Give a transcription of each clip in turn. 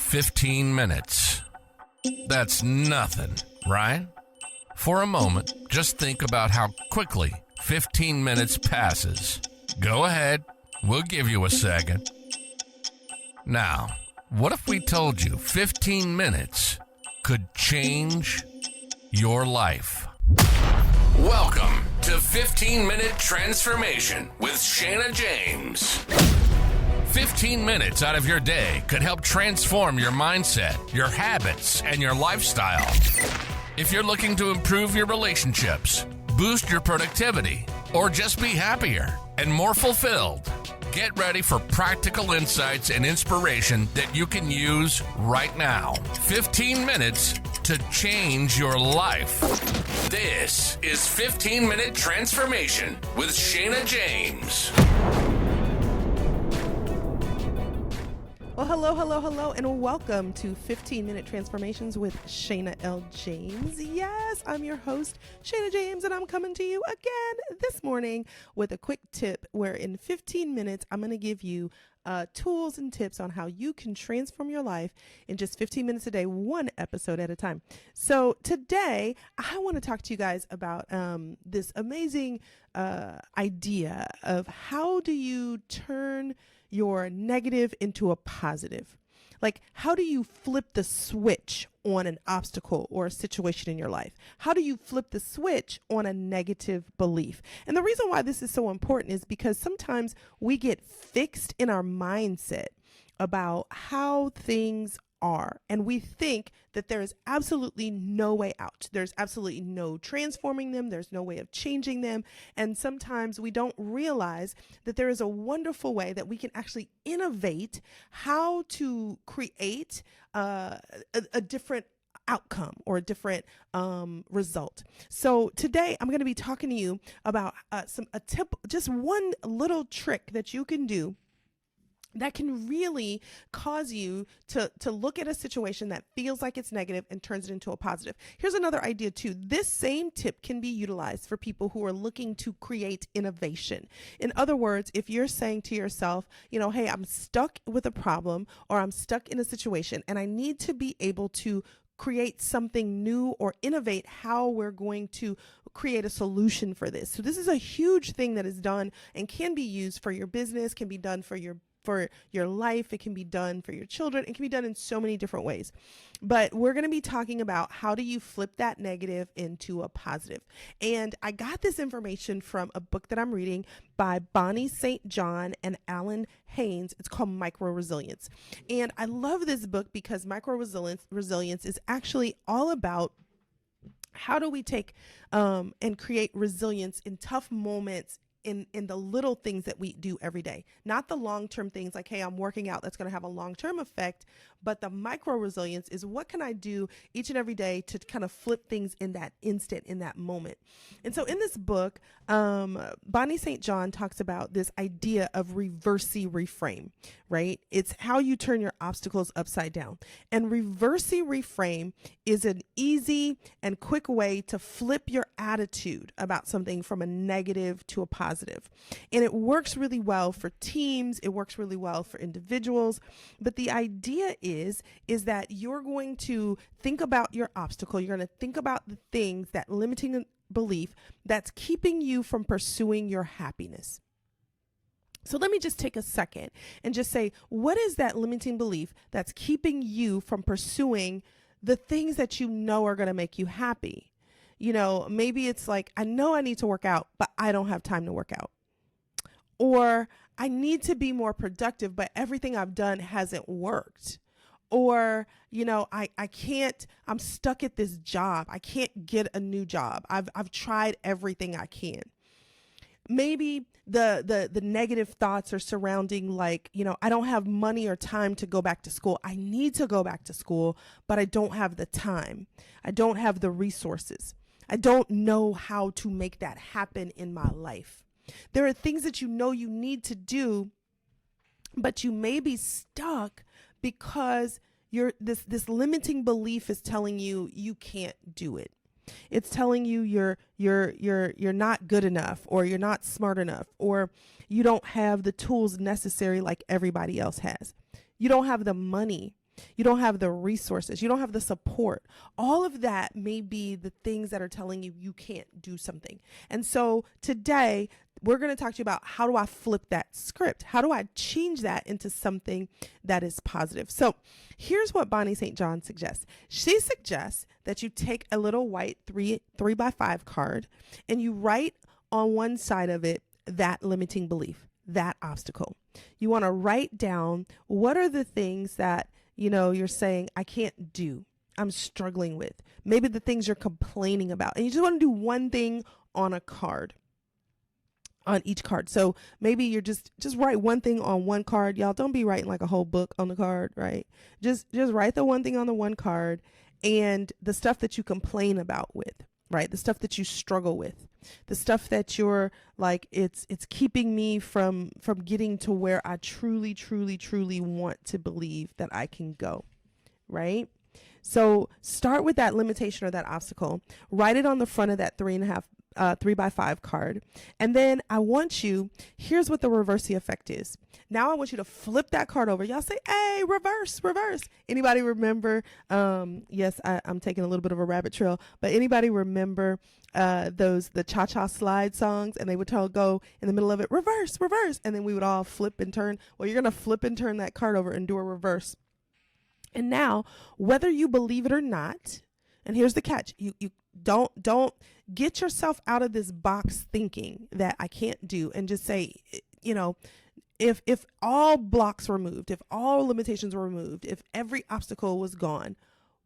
15 minutes. That's nothing, right? For a moment, just think about how quickly 15 minutes passes. Go ahead, we'll give you a second. Now, what if we told you 15 minutes could change your life? Welcome to 15-Minute Transformation with Sheyna James. 15 minutes out of your day could help transform your mindset, your habits, and your lifestyle. If you're looking to improve your relationships, boost your productivity, or just be happier and more fulfilled, get ready for practical insights and inspiration that you can use right now. 15 minutes to change your life. This is 15-Minute Transformation with Sheyna James. Well, hello, and welcome to 15-Minute Transformations with Sheyna L. James. Yes, I'm your host, Sheyna James, and I'm coming to you again this morning with a quick tip where in 15 minutes, I'm going to give you tools and tips on how you can transform your life in just 15 minutes a day, one episode at a time. So today, I want to talk to you guys about this amazing idea of how do you turn your negative into a positive. Like, how do you flip the switch on an obstacle or a situation in your life? How do you flip the switch on a negative belief? And the reason why this is so important is because sometimes we get fixed in our mindset about how things are, and we think that there is absolutely no way out. There's absolutely no transforming them. There's no way of changing them. And sometimes we don't realize that there is a wonderful way that we can actually innovate how to create a different outcome or a different result. So today I'm going to be talking to you about a tip, just one little trick that you can do that can really cause you to look at a situation that feels like it's negative and turns it into a positive. Here's another idea too. This same tip can be utilized for people who are looking to create innovation. In other words, if you're saying to yourself, hey, I'm stuck with a problem or I'm stuck in a situation and I need to be able to create something new or innovate how we're going to create a solution for this. So this is a huge thing that is done and can be used for your business, can be done for your life. It can be done for your children. It can be done in so many different ways. But we're going to be talking about how do you flip that negative into a positive. And I got this information from a book that I'm reading by Bonnie St. John and Alan Haynes. It's called Micro Resilience. And I love this book because micro resilience is actually all about how do we take and create resilience in tough moments in the little things that we do every day, not the long-term things like, hey, I'm working out, that's going to have a long-term effect, but the micro resilience is what can I do each and every day to kind of flip things in that instant, in that moment. And so in this book, Bonnie St. John talks about this idea of reversi reframe, right? It's how you turn your obstacles upside down. And reversi reframe is an easy and quick way to flip your attitude about something from a negative to a positive. And it works really well for teams. It works really well for individuals. But the idea is that you're going to think about your obstacle. You're going to think about the things, that limiting belief that's keeping you from pursuing your happiness. So let me just take a second and just say, what is that limiting belief that's keeping you from pursuing the things that you know are going to make you happy? Maybe it's like, I know I need to work out, but I don't have time to work out. Or I need to be more productive, but everything I've done hasn't worked. Or, I can't, I'm stuck at this job. I can't get a new job. I've tried everything I can. Maybe the negative thoughts are surrounding like, I don't have money or time to go back to school. I need to go back to school, but I don't have the time. I don't have the resources. I don't know how to make that happen in my life. There are things that you need to do, but you may be stuck because this limiting belief is telling you you can't do it. It's telling you you're not good enough, or you're not smart enough, or you don't have the tools necessary like everybody else has. You don't have the money. You don't have the resources. You don't have the support. All of that may be the things that are telling you you can't do something. And so today we're going to talk to you about how do I flip that script? How do I change that into something that is positive? So here's what Bonnie St. John suggests. She suggests that you take a little white 3x5 card and you write on one side of it that limiting belief, that obstacle. You want to write down what are the things that, you're saying I can't do, I'm struggling with. Maybe the things you're complaining about. And you just want to do one thing on a card, on each card. So maybe you're just write one thing on one card. Y'all don't be writing like a whole book on the card, right? Just write the one thing on the one card and the stuff that you complain about with, right? The stuff that you struggle with, the stuff that you're like, it's keeping me from getting to where I truly, truly, truly want to believe that I can go, right? So start with that limitation or that obstacle, write it on the front of that 3x5 card. And then I want you, here's what the Reversi Effect is. Now I want you to flip that card over. Y'all say, hey, reverse. Anybody remember? Yes, I'm taking a little bit of a rabbit trail, but anybody remember the cha-cha slide songs? And they would go in the middle of it, reverse. And then we would all flip and turn. Well, you're going to flip and turn that card over and do a reverse. And now, whether you believe it or not, and here's the catch, you don't get yourself out of this box thinking that I can't do, and just say, if all blocks were removed, if all limitations were removed, if every obstacle was gone,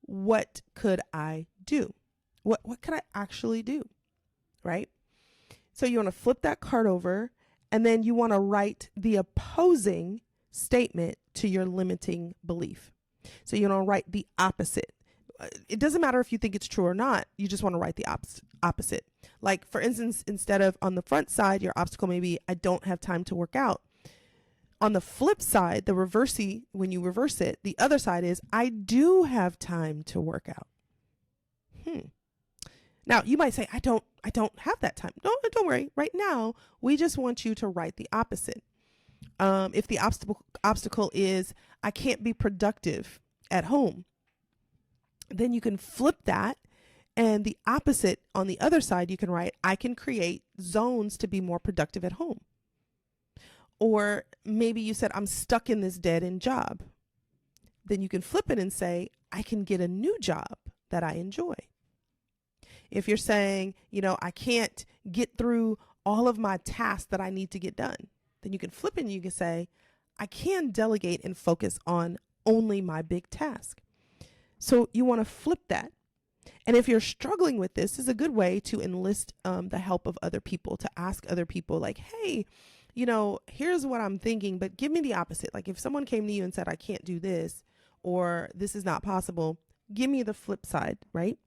what could I do? What could I actually do? Right? So you want to flip that card over, and then you want to write the opposing statement to your limiting belief. So you want to write the opposite. It doesn't matter if you think it's true or not. You just want to write the opposite. Like, for instance, instead of on the front side, your obstacle may be, I don't have time to work out. On the flip side, the reversi, when you reverse it, the other side is, I do have time to work out. Now, you might say, I don't have that time. Don't worry. Right now, we just want you to write the opposite. If the obstacle is, I can't be productive at home, then you can flip that, and the opposite on the other side, you can write, I can create zones to be more productive at home. Or maybe you said, I'm stuck in this dead-end job. Then you can flip it and say, I can get a new job that I enjoy. If you're saying, I can't get through all of my tasks that I need to get done, then you can flip it and you can say, I can delegate and focus on only my big task. So you want to flip that. And if you're struggling with this is a good way to enlist the help of other people, to ask other people like, hey, here's what I'm thinking, but give me the opposite. Like if someone came to you and said, I can't do this, or this is not possible, give me the flip side, right?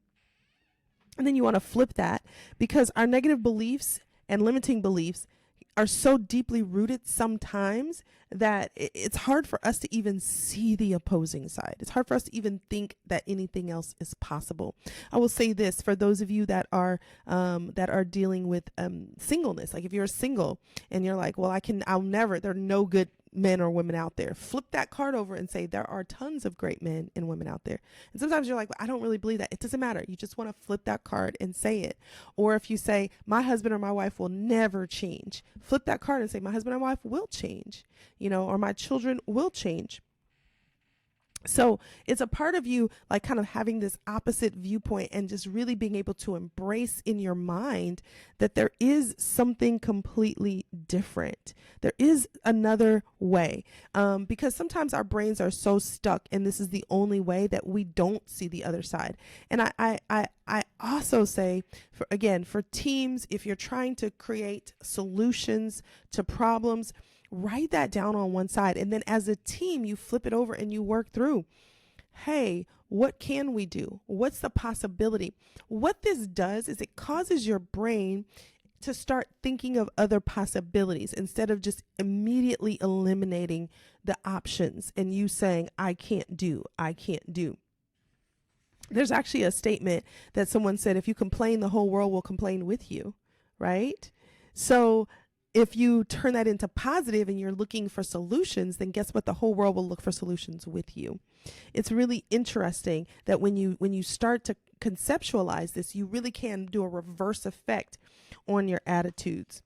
And then you want to flip that, because our negative beliefs and limiting beliefs are so deeply rooted sometimes that it's hard for us to even see the opposing side. It's hard for us to even think that anything else is possible. I will say this for those of you that are dealing with singleness. Like if you're single and you're like, well, I'll never, there are no good men or women out there. Flip that card over and say, there are tons of great men and women out there. And sometimes you're like, well, I don't really believe that. It doesn't matter. You just want to flip that card and say it. Or if you say, my husband or my wife will never change, flip that card and say, my husband and wife will change, or my children will change. So it's a part of you like kind of having this opposite viewpoint and just really being able to embrace in your mind that there is something completely different. There is another way, because sometimes our brains are so stuck and this is the only way that we don't see the other side. And I also say, for teams, if you're trying to create solutions to problems, write that down on one side. And then as a team, you flip it over and you work through, hey, what can we do? What's the possibility? What this does is it causes your brain to start thinking of other possibilities instead of just immediately eliminating the options and you saying, I can't do. There's actually a statement that someone said, if you complain, the whole world will complain with you, right? So if you turn that into positive and you're looking for solutions, then guess what? The whole world will look for solutions with you. It's really interesting that when you start to conceptualize this, you really can do a reverse effect on your attitudes.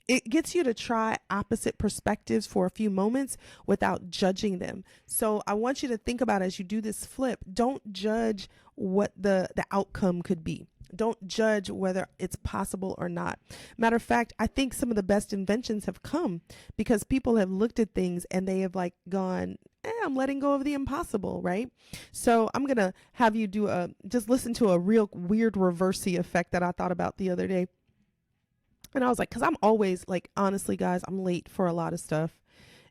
It gets you to try opposite perspectives for a few moments without judging them. So I want you to think about, as you do this flip, don't judge what the outcome could be. Don't judge whether it's possible or not. Matter of fact, I think some of the best inventions have come because people have looked at things and they have like gone, I'm letting go of the impossible, right? So I'm going to have you just listen to a real weird Reversi effect that I thought about the other day. And I was like, because I'm always like, honestly, guys, I'm late for a lot of stuff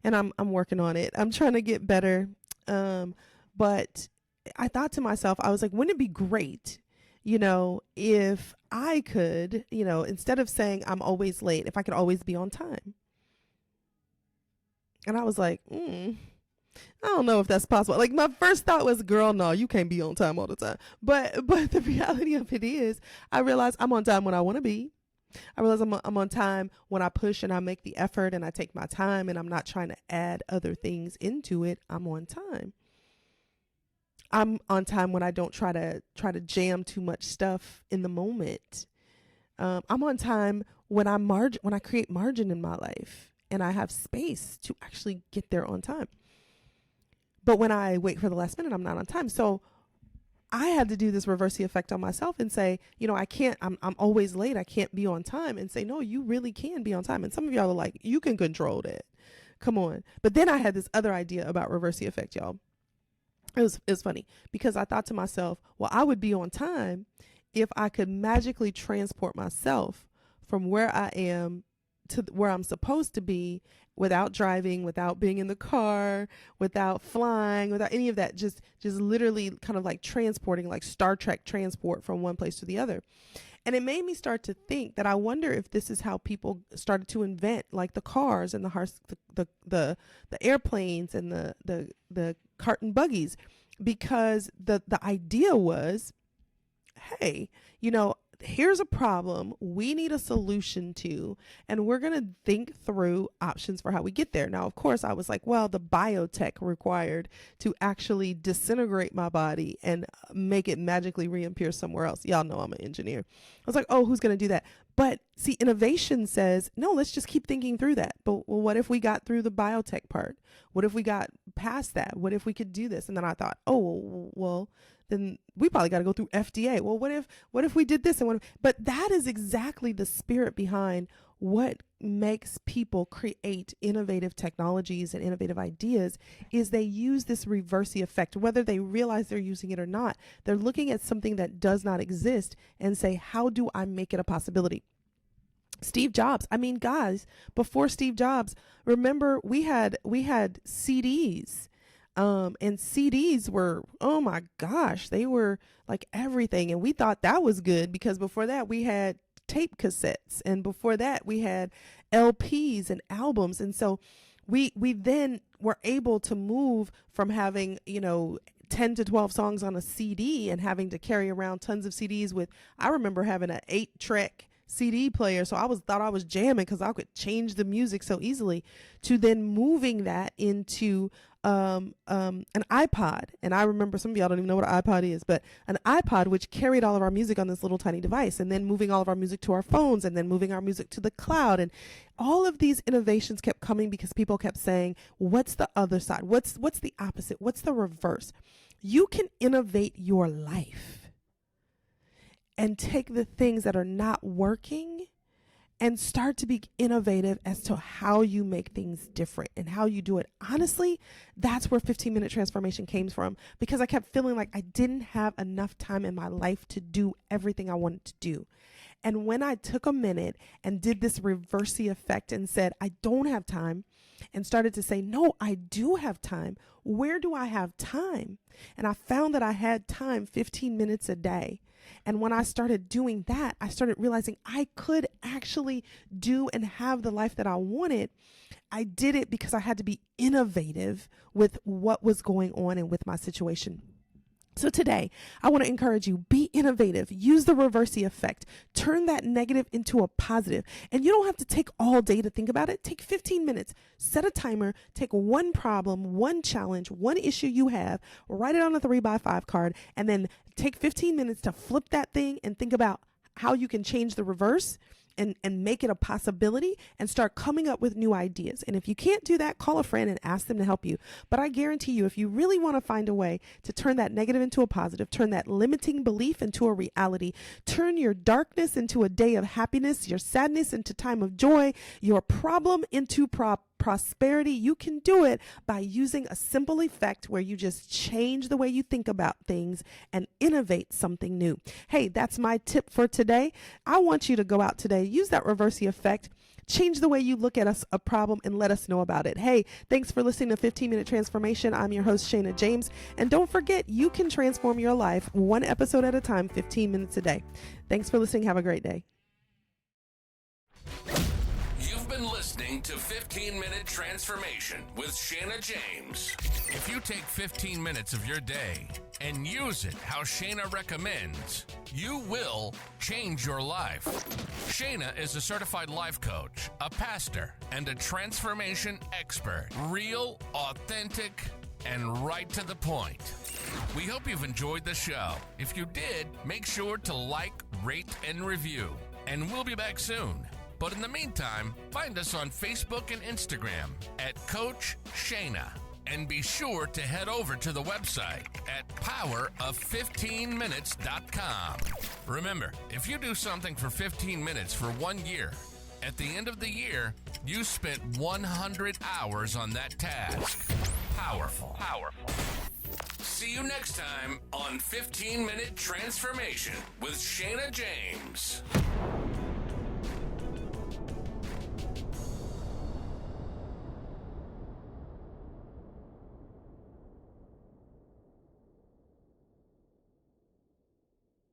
and I'm working on it. I'm trying to get better. But I thought to myself, I was like, wouldn't it be great, if I could, instead of saying I'm always late, if I could always be on time. And I was like, I don't know if that's possible. Like my first thought was, girl, no, you can't be on time all the time. But the reality of it is, I realize I'm on time when I want to be. I realize I'm on time when I push and I make the effort and I take my time and I'm not trying to add other things into it. I'm on time. I'm on time when I don't try to jam too much stuff in the moment. I'm on time when I create margin in my life and I have space to actually get there on time. But when I wait for the last minute, I'm not on time. So I had to do this Reversi effect on myself and say, I can't, I'm always late. I can't be on time, and say, no, you really can be on time. And some of y'all are like, you can control that. Come on. But then I had this other idea about Reversi effect, y'all. It was funny because I thought to myself, well, I would be on time if I could magically transport myself from where I am to where I'm supposed to be without driving, without being in the car, without flying, without any of that, just literally kind of like transporting, like Star Trek transport from one place to the other. And it made me start to think that I wonder if this is how people started to invent like the cars and the airplanes and the cart and buggies, because the idea was, hey, here's a problem we need a solution to, and we're going to think through options for how we get there. Now, of course, I was like, well, the biotech required to actually disintegrate my body and make it magically reappear somewhere else. Y'all know I'm an engineer. I was like, oh, who's going to do that? But see, innovation says, no, let's just keep thinking through that. But well, what if we got through the biotech part? What if we got past that? What if we could do this? And then I thought, oh, well, then we probably got to go through FDA. Well, what if we did this? But that is exactly the spirit behind what makes people create innovative technologies and innovative ideas, is they use this Reversi effect, whether they realize they're using it or not. They're looking at something that does not exist and say, how do I make it a possibility? Steve Jobs. I mean, guys, before Steve Jobs, remember we had CDs. And CDs were, oh my gosh, they were like everything. And we thought that was good because before that we had tape cassettes, and before that we had LPs and albums. And so we then were able to move from having, 10 to 12 songs on a CD and having to carry around tons of CDs I remember having an 8-track CD player. So thought I was jamming because I could change the music so easily, to then moving that into an iPod. And I remember, some of y'all don't even know what an iPod is, but an iPod which carried all of our music on this little tiny device, and then moving all of our music to our phones, and then moving our music to the cloud. And all of these innovations kept coming because people kept saying, what's the other side? What's the opposite? What's the reverse? You can innovate your life and take the things that are not working and start to be innovative as to how you make things different and how you do it. Honestly, that's where 15-minute transformation came from, because I kept feeling like I didn't have enough time in my life to do everything I wanted to do. And when I took a minute and did this Reversi effect and said, I don't have time, and started to say, no, I do have time. Where do I have time? And I found that I had time 15 minutes a day. And when I started doing that, I started realizing I could actually do and have the life that I wanted. I did it because I had to be innovative with what was going on and with my situation. So today, I want to encourage you, be innovative, use the Reversi Effect, turn that negative into a positive. And you don't have to take all day to think about it. Take 15 minutes, set a timer, take one problem, one challenge, one issue you have, write it on a 3x5 card, and then take 15 minutes to flip that thing and think about how you can change the reverse and make it a possibility and start coming up with new ideas. And if you can't do that, call a friend and ask them to help you. But I guarantee you, if you really want to find a way to turn that negative into a positive, turn that limiting belief into a reality, turn your darkness into a day of happiness, your sadness into time of joy, your problem into prosperity, you can do it by using a simple effect where you just change the way you think about things and innovate something new. Hey, that's my tip for today. I want you to go out today, use that Reversi Effect, change the way you look at a problem, and let us know about it. Hey, thanks for listening to 15-Minute Transformation. I'm your host, Sheyna James. And don't forget, you can transform your life one episode at a time, 15 minutes a day. Thanks for listening. Have a great day. You've been listening to 15-Minute Transformation with Sheyna James. If you take 15 minutes of your day and use it how Sheyna recommends, you will change your life. Sheyna is a certified life coach, a pastor, and a transformation expert. Real, authentic, and right to the point. We hope you've enjoyed the show. If you did, make sure to like, rate, and review. And we'll be back soon. But in the meantime, find us on Facebook and Instagram at Coach Sheyna. And be sure to head over to the website at powerof15minutes.com. Remember, if you do something for 15 minutes for 1 year, at the end of the year, you spent 100 hours on that task. Powerful. See you next time on 15-Minute Transformation with Sheyna James.